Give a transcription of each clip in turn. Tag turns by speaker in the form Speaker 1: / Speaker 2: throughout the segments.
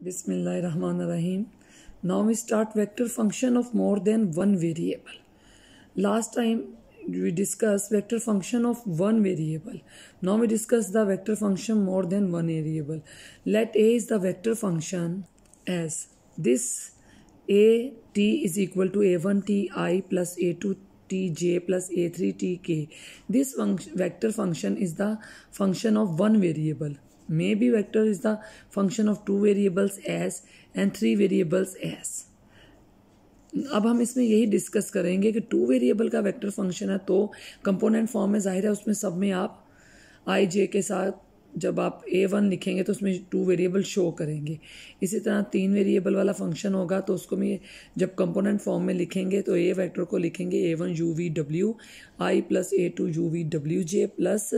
Speaker 1: Bismillahirrahmanirrahim. Now we start vector function of more than one variable. Last time we discussed vector function of one variable. Now we discuss the vector function more than one variable. Let A is the vector function as this a t is equal to a1 t I plus a2 t j plus a3 t k. This vector function is the function of one variable. Maybe vector is the function of two variables s and three variables s. अब हम इसमें यही discuss करेंगे कि two variable का vector function है तो component form में जाहिर है उसमें सब में आप आई जे के साथ जब आप a1 लिखेंगे तो उसमें टू वेरिएबल शो करेंगे. इसी तरह तीन वेरिएबल वाला फंक्शन होगा तो उसको में जब कंपोनेंट फॉर्म में लिखेंगे तो a वेक्टर को लिखेंगे a1 uv i plus a2 uv plus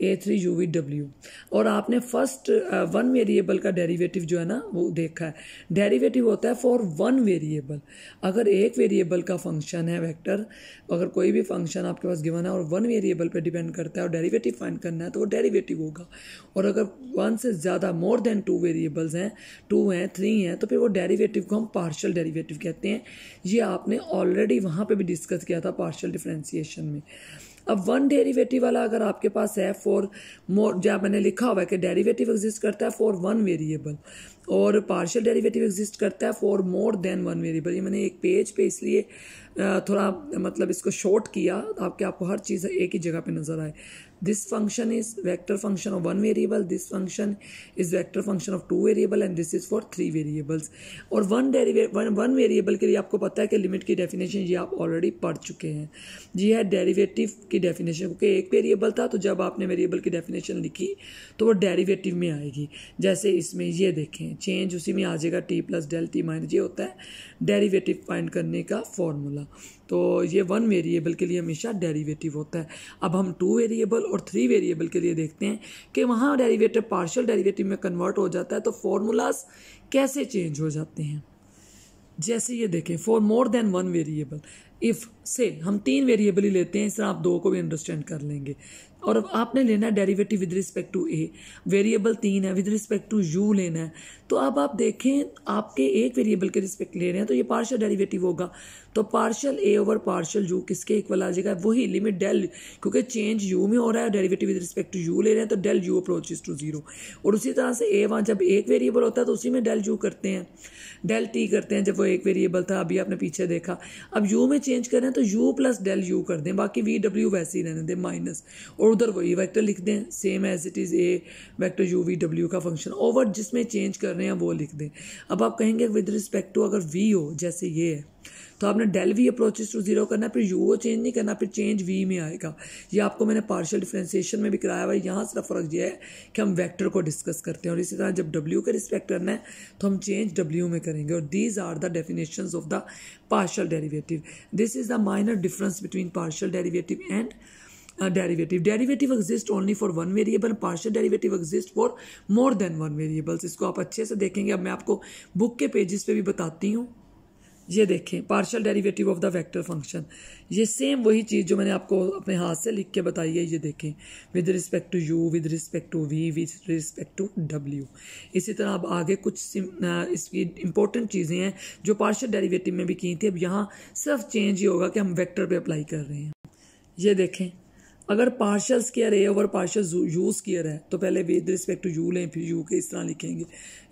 Speaker 1: a3 uv. और आपने फर्स्ट वन वेरिएबल का डेरिवेटिव जो है ना वो देखा है. डेरिवेटिव होता है फॉर वन वेरिएबल. अगर एक वेरिएबल का फंक्शन है वेक्टर, अगर कोई भी फंक्शन आपके पास गिवन है और वन वेरिएबल पे डिपेंड करता है और डेरिवेटिव फाइंड करना है तो वो डेरिवेटिव होगा. और अगर वन से ज़्यादा मोर देन टू वेरिएबल्स हैं, टू हैं, थ्री हैं, तो फिर वो डेरिवेटिव को हम पार्शियल डेरिवेटिव कहते हैं. ये आपने ऑलरेडी वहाँ पे भी डिस्कस किया था पार्शियल डिफरेंशिएशन में. अब वन डेरिवेटिव वाला अगर आपके पास है फॉर मोर, जहाँ मैंने लिखा हुआ है कि डेरिवेटिव एग्जिस्ट करता है फॉर वन वेरिएबल और पार्शियल डेरिवेटिव एग्जिस्ट करता है for more than one variable. ये मैंने एक पेज पे इसलिए थोड़ा मतलब इसको शॉर्ट किया ताकि आपको हर चीज़ एक ही जगह पे नजर आए. This function is vector function of one variable. This function is vector function of two variable and this is for three variables. और वन वेरिएबल के लिए आपको पता है कि लिमिट की डेफिनेशन ये आप ऑलरेडी पढ़ चुके हैं. ये है डेरिवेटिव की डेफिनेशन, क्योंकि एक वेरिएबल था तो जब आपने वेरिएबल की डेफिनेशन लिखी तो वो डेरिवेटिव में आएगी. जैसे इसमें ये देखें चेंज उसी में आ जाएगा T plus del T minus, ये होता है डेरिवेटिव फाइंड करने का फॉर्मूला. तो ये वन वेरिएबल के लिए हमेशा डेरिवेटिव होता है. अब हम टू वेरिएबल और थ्री वेरिएबल के लिए देखते हैं कि वहाँ डेरिवेटिव पार्शियल डेरिवेटिव में कन्वर्ट हो जाता है तो फॉर्मूलाज कैसे चेंज हो जाते हैं. जैसे ये देखें for more than one variable, if से हम तीन वेरिएबल ही लेते हैं, इस तरह आप दो को भी अंडरस्टैंड कर लेंगे. और अब आपने लेना है derivative with respect to A. Variable तीन है, विद रिस्पेक्ट टू यू लेना है. तो अब आप देखें आपके एक वेरिएबल के रिस्पेक्ट ले रहे हैं तो ये पार्शियल डेरिवेटिव होगा. तो partial A over partial U किसके इक्वल आ जाएगा, वही लिमिट डेल, क्योंकि चेंज यू में हो रहा है, derivative with respect to U ले रहे हैं तो del U approaches to zero. और उसी तरह से ए वहाँ जब एक वेरिएबल होता है तो उसी में डेल यू करते हैं, डेल टी करते हैं. जब वो एक वेरिएबल था अभी आपने पीछे देखा, अब यू में चेंज करें तो यू प्लस डेल यू कर दें, बाकी वी डब्ल्यू वैसे ही रहने दें माइनस, और उधर वही वेक्टर लिख दें same as it is a vector U V W का फंक्शन ओवर जिसमें चेंज कर रहे हैं वो लिख दें. अब आप कहेंगे विद रिस्पेक्ट टू अगर वी हो जैसे ये है तो आपने del V approaches to zero करना है, फिर यू को चेंज नहीं करना, फिर चेंज वी में आएगा. ये आपको मैंने पार्शियल डिफरेंशिएशन में भी कराया हुआ है. यहाँ सिर्फ फ़र्क ये है कि हम वेक्टर को डिस्कस करते हैं और इसी तरह जब डब्ल्यू का रिस्पेक्ट करना है तो हम चेंज डब्ल्यू में करेंगे. और these are the definitions of the partial derivative. This is the minor difference between partial derivative and derivative. Derivative exist only for one variable, partial derivative exist for more than one variables. इसको आप अच्छे से देखेंगे. अब मैं आपको book के pages पे भी बताती हूँ. ये देखें partial derivative of the vector function, ये सेम वही चीज़ जो मैंने आपको अपने हाथ से लिख के बताई है. ये देखें with respect to U, with respect to V, with respect to W. इसी तरह अब आगे कुछ इसकी इंपॉर्टेंट चीज़ें हैं जो पार्शियल डेरिवेटिव में भी की थी. अब यहाँ सिर्फ चेंज ये होगा कि हम वेक्टर पे अप्लाई कर रहे हैं. ये देखें अगर partial square A over partial you square है तो पहले विद रिस्पेक्ट टू यू लें, फिर यू के इस तरह लिखेंगे.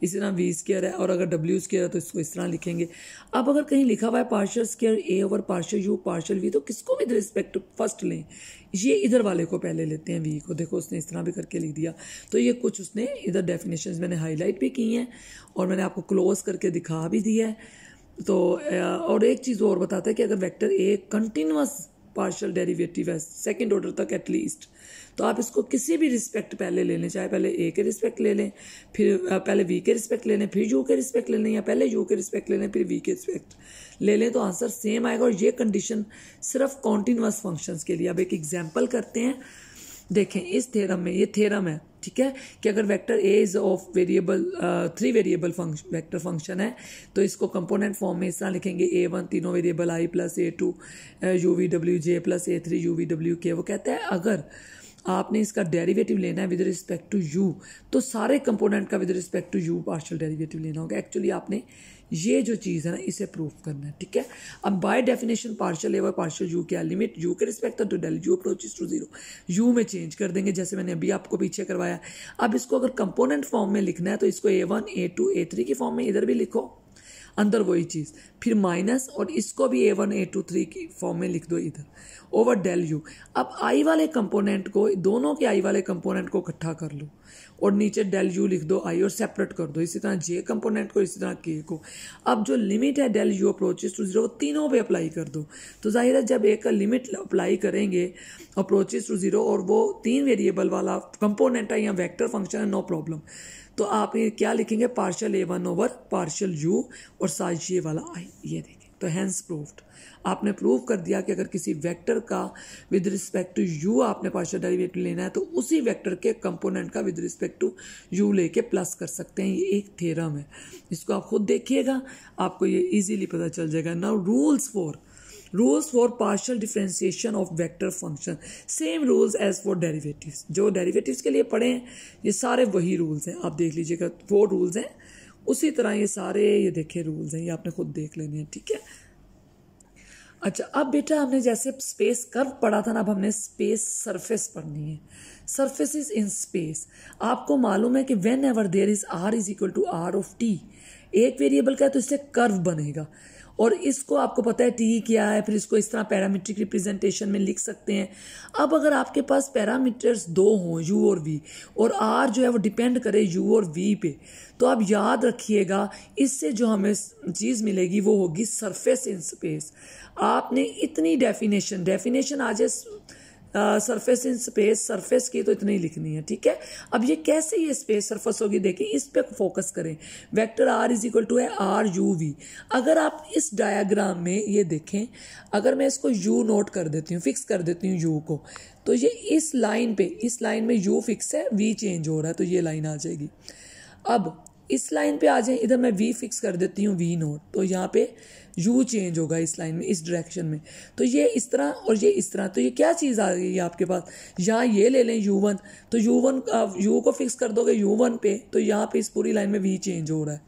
Speaker 1: इसी तरह वी स्क्वायर है और अगर डब्ल्यू स्क्वायर है तो इसको इस तरह लिखेंगे. अब अगर कहीं लिखा हुआ है partial square A over partial U partial V तो किसको विद रिस्पेक्ट फर्स्ट लें, ये इधर वाले को पहले लेते हैं वी को. देखो उसने इस तरह भी करके लिख दिया. तो ये कुछ उसने इधर डेफिनेशंस मैंने हाईलाइट भी की हैं और मैंने आपको क्लोज करके दिखा भी दिया है. तो और एक चीज़ और बताता है कि अगर vector A continuous partial derivative है सेकंड ऑर्डर तक एटलीस्ट, तो आप इसको किसी भी रिस्पेक्ट पहले ले लें, चाहे पहले ए के रिस्पेक्ट ले लें, फिर पहले वी के रिस्पेक्ट ले लें, फिर यू के रिस्पेक्ट ले लें, या पहले यू के रिस्पेक्ट ले लें फिर वी के रिस्पेक्ट ले लें, तो आंसर सेम आएगा. और ये कंडीशन सिर्फ कॉन्टिन्यूअस फंक्शंस के लिए. अब एक एग्जाम्पल करते हैं. देखें इस थ्योरम में, ये थ्योरम है ठीक है, कि अगर vector A is of variable three variable vector function है तो इसको कंपोनेंट फॉर्म में इस तरह लिखेंगे a1 तीनों variable i plus a2 you V W J plus a3 you V W के. वो कहता है अगर आपने इसका डेरिवेटिव लेना है विद रिस्पेक्ट टू यू, तो सारे कंपोनेंट का with respect to U partial derivative लेना होगा। एक्चुअली आपने ये जो चीज़ है ना इसे प्रूव करना है, ठीक है। अब by definition partial over partial U क्या, लिमिट यू के respect to del U approaches to zero, U में चेंज कर देंगे जैसे मैंने अभी आपको पीछे करवाया। अब इसको अगर कंपोनेंट फॉर्म में लिखना है तो इसको A1 A2 A3 की फॉर्म में इधर भी लिखो, अंदर वही चीज़, फिर माइनस और इसको भी A1 A2 3 की फॉर्म में लिख दो इधर, ओवर डेल यू। अब आई वाले कंपोनेंट को, दोनों के आई वाले कंपोनेंट को इकट्ठा कर लो और नीचे डेल यू लिख दो आई और सेपरेट कर दो। इसी तरह जे कंपोनेंट को, इसी तरह के को। अब जो लिमिट है del U approaches to zero, वो तीनों पे अप्लाई कर दो। तो जाहिर है जब एक का लिमिट अप्लाई करेंगे अप्रोचेस टू जीरो और वो 3 वेरिएबल वाला कंपोनेंट है या वेक्टर फंक्शन है, नो प्रॉब्लम। तो आप ये क्या लिखेंगे, partial A1 over partial you और साइज ये वाला आई, ये देखें। तो हैंस प्रूव्ड, आपने प्रूव कर दिया कि अगर किसी वेक्टर का विद रिस्पेक्ट टू यू आपने पार्शियल डेरिवेटिव लेना है तो उसी वेक्टर के कंपोनेंट का विद रिस्पेक्ट टू यू लेके प्लस कर सकते हैं। ये एक थ्योरम है, इसको आप खुद देखिएगा, आपको ये इजीली पता चल जाएगा। Now rules for partial differentiation of vector function, same rules as for derivatives. जो डेरिवेटिव्स के लिए पढ़े हैं ये सारे वही रूल्स हैं, आप देख लीजिएगा 4 रूल्स हैं, उसी तरह ये सारे ये देखे रूल्स हैं, ये आपने खुद देख लेने हैं, ठीक है। अच्छा, अब बेटा हमने जैसे स्पेस कर्व पढ़ा था ना, अब हमने स्पेस सरफेस पढ़नी है। सरफेसिस इन स्पेस, आपको मालूम है कि whenever there is R is equal to R of T, एक वेरिएबल का है तो इससे कर्व बनेगा, और इसको आपको पता है टी क्या है, फिर इसको इस तरह पैरामीट्रिक रिप्रेजेंटेशन में लिख सकते हैं। अब अगर आपके पास पैरामीटर्स 2 हों, यू और वी, और आर जो है वो डिपेंड करे यू और वी पे, तो आप याद रखिएगा इससे जो हमें चीज़ मिलेगी वो होगी सरफेस इन स्पेस। आपने इतनी डेफिनेशन आ जाए सरफेस इन स्पेस, सरफेस की तो इतनी ही लिखनी है, ठीक है। अब ये कैसे ये स्पेस सरफेस होगी, देखिए इस पे फोकस करें। Vector R is equal to है आर यू वी। अगर आप इस डायग्राम में ये देखें, अगर मैं इसको यू नोट कर देती हूँ, फिक्स कर देती हूँ यू को, तो ये इस लाइन में यू फिक्स है, वी चेंज हो रहा है, तो ये लाइन आ जाएगी। अब इस लाइन पे आ जाए, इधर मैं वी फिक्स कर देती हूँ वी नोट, तो यहाँ पे यू चेंज होगा इस लाइन में, इस डायरेक्शन में। तो ये इस तरह और ये इस तरह, तो ये क्या चीज़ आ गई है आपके पास, यहाँ ये ले लें U1, तो यू को फिक्स कर दोगे U1 पे, तो यहाँ पे इस पूरी लाइन में वी चेंज हो रहा है।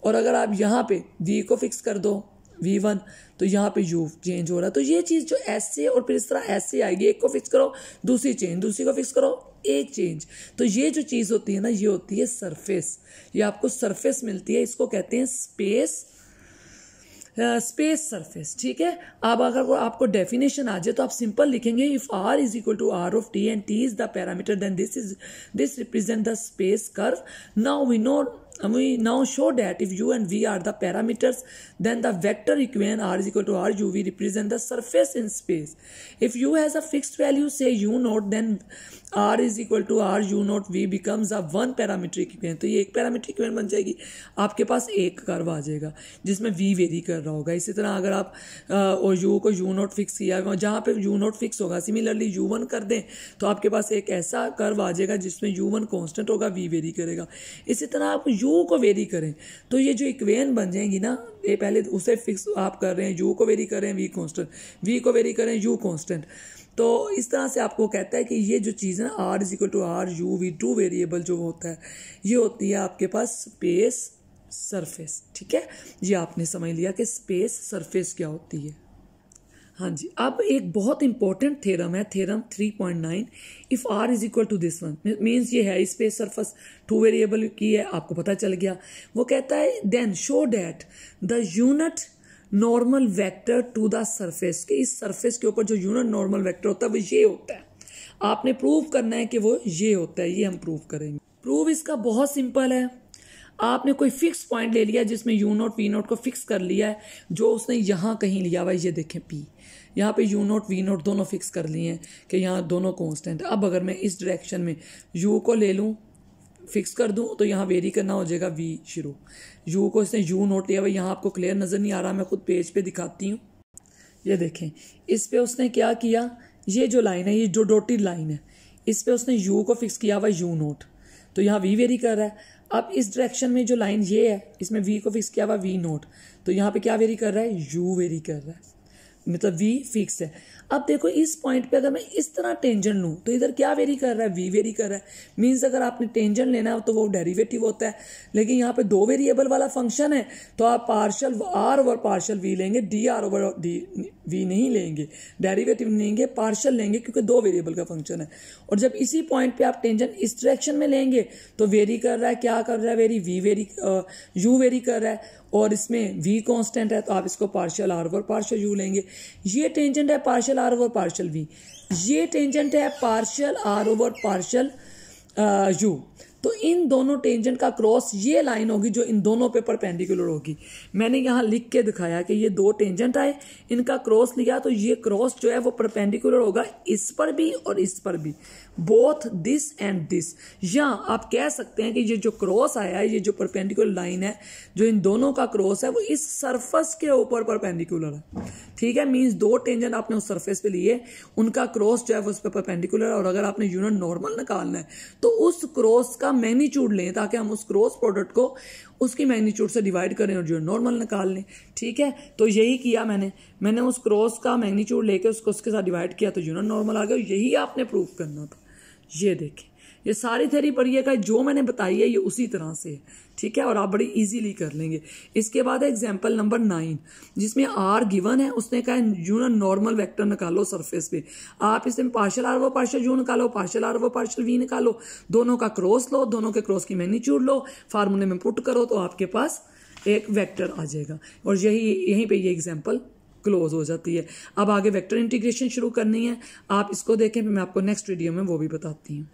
Speaker 1: और अगर आप यहाँ पे वी को फिक्स कर दो V1, तो यहाँ पे यू चेंज हो रहा है। तो ये चीज़ जो ऐसे और फिर इस तरह ऐसे आएगी, एक को फिक्स करो दूसरी चेंज, दूसरी को फिक्स करो एक चेंज, तो ये जो चीज़ होती है ना, ये होती है सरफेस। ये आपको सरफेस मिलती है, इसको कहते हैं स्पेस सरफेस, ठीक है। अब अगर वो आपको डेफिनेशन आ जाए तो आप सिंपल लिखेंगे, if R is equal to R of T and T is the parameter then this represent the space curve. Now we now show that if u and v are the parameters, then the vector equation r is equal to r u v represent the surface in space. If u has a fixed value, say u naught, then r is equal to r u naught v becomes a one parametric equation. तो ये एक parametric equation बन जाएगी, आपके पास एक curve आ जाएगा जिसमें v very कर रहा होगा। इसी तरह अगर आप और u को u नॉट फिक्स किया, जहाँ पे u नॉट फिक्स होगा, सिमिलरली u1 कर दें तो आपके पास एक ऐसा कर्व आ जाएगा जिसमें u1 कांस्टेंट होगा, v वेरी करेगा। इसी तरह आप u को वेरी करें तो ये जो इक्वेशन बन जाएंगी ना, ये पहले उसे फिक्स आप कर रहे हैं, u को वेरी कर रहे हैं v कांस्टेंट, v को वेरी कर रहे हैं u कांस्टेंट। तो इस तरह से आपको कहता है कि ये जो चीज़ है r is equal to R U V, 2 variable जो होता है, ये होती है आपके पास स्पेस सरफेस, ठीक है। ये आपने समझ लिया कि स्पेस सरफेस क्या होती है। हाँ जी, अब एक बहुत इंपॉर्टेंट थ्योरम है, theorem 3.9, if r is equal to this one, means ये है स्पेस सरफेस 2 वेरिएबल की है, आपको पता चल गया। वो कहता है then show that the unit normal vector to the surface, कि इस सरफेस के ऊपर जो यूनिट नॉर्मल वेक्टर होता है वो ये होता है। आपने प्रूव करना है कि वो ये होता है, ये हम प्रूव करेंगे। प्रूव इसका बहुत सिंपल है, आपने कोई फिक्स पॉइंट ले लिया जिसमें यू नोट वी नोट को फिक्स कर लिया है, जो उसने यहाँ कहीं लिया हुआ है, ये देखें P, यहाँ पे यू नोट वी नोट दोनों फिक्स कर लिए हैं कि यहाँ दोनों कांस्टेंट। अब अगर मैं इस डायरेक्शन में u को ले लूँ, फिक्स कर दूँ, तो यहाँ वेरी करना हो जाएगा v शुरू। u को इसने यू नोट लिया हुआ, यहाँ आपको क्लियर नज़र नहीं आ रहा, मैं खुद पेज पे दिखाती हूँ। ये देखें, इस पे उसने क्या किया, ये जो लाइन है, ये जो डॉटेड लाइन है, इस पे उसने u को फिक्स किया हुआ यू नोट, तो यहाँ v वेरी कर रहा है। अब इस डायरेक्शन में जो लाइन ये है, इसमें v को फिक्स किया हुआ v नोट, तो यहाँ पे क्या वेरी कर रहा है, u वेरी कर रहा है। मतलब v फिक्स है। अब देखो इस पॉइंट पे अगर मैं इस तरह टेंजेंट लूँ तो इधर क्या वेरी कर रहा है, v वेरी कर रहा है। मीन्स अगर आपने टेंजेंट लेना है तो वो डेरिवेटिव होता है, लेकिन यहाँ पे दो वेरिएबल वाला फंक्शन है तो आप partial r over partial v लेंगे, dr ओवर v नहीं लेंगे, डेरिवेटिव नहीं लेंगे, पार्शियल लेंगे क्योंकि दो वेरिएबल का फंक्शन है। और जब इसी पॉइंट पे आप टेंजेंट इस डायरेक्शन में लेंगे तो वेरी कर रहा है, क्या कर रहा है, very v very u very कर रहा है, और इसमें v कांस्टेंट है तो आप इसको partial r over partial u लेंगे। ये टेंजेंट है partial r over partial v, ये टेंजेंट है partial r over partial u। तो इन दोनों टेंजेंट का क्रॉस ये लाइन होगी जो इन दोनों पे परपेंडिकुलर होगी। मैंने यहाँ लिख के दिखाया कि ये दो टेंजेंट आए, इनका क्रॉस लिया तो ये क्रॉस जो है वो परपेंडिकुलर होगा इस पर भी और इस पर भी, बोथ दिस एंड दिस। या आप कह सकते हैं कि ये जो क्रॉस आया है, ये जो परपेंडिकुलर लाइन है जो इन दोनों का क्रॉस है वो इस सरफेस के ऊपर परपेंडिकुलर है। ठीक है, मीन्स दो टेंजेंट आपने उस सरफेस पे लिए, उनका क्रॉस जो है वो उस पर परपेंडिकुलर है, और अगर आपने यूनिट नॉर्मल निकालना है तो उस क्रॉस का मैग्नीट्यूड लें ताकि हम उस क्रॉस प्रोडक्ट को उसकी मैग्नीट्यूड से डिवाइड करें और जो नॉर्मल निकाल लें। ठीक है, तो यही किया मैंने उस क्रॉस का मैग्नीट्यूड लेके उसको उसके साथ डिवाइड किया तो यूनिट नॉर्मल आ गया। यही आपने प्रूफ करना था। ये देखें, ये सारी थ्योरी पढ़िएगा, जो मैंने बताई है ये उसी तरह से है। ठीक है, और आप बड़ी इजीली कर लेंगे। इसके बाद एग्जांपल नंबर 9 जिसमें r गिवन है, उसने कहा यूनिट नॉर्मल वेक्टर निकालो सरफेस पे। आप इसमें पार्शियल r वो पार्शियल u निकालो, पार्शियल r वो पार्शियल v निकालो, दोनों का क्रॉस लो, दोनों के क्रॉस की मैग्नीट्यूड लो, फार्मूले में पुट करो तो आपके पास एक वेक्टर आ जाएगा। और यहीं पे ये एग्जाम्पल क्लोज हो जाती है। अब आगे वेक्टर इंटीग्रेशन शुरू करनी है, आप इसको देखें, मैं आपको नेक्स्ट वीडियो में वो भी बताती हूँ।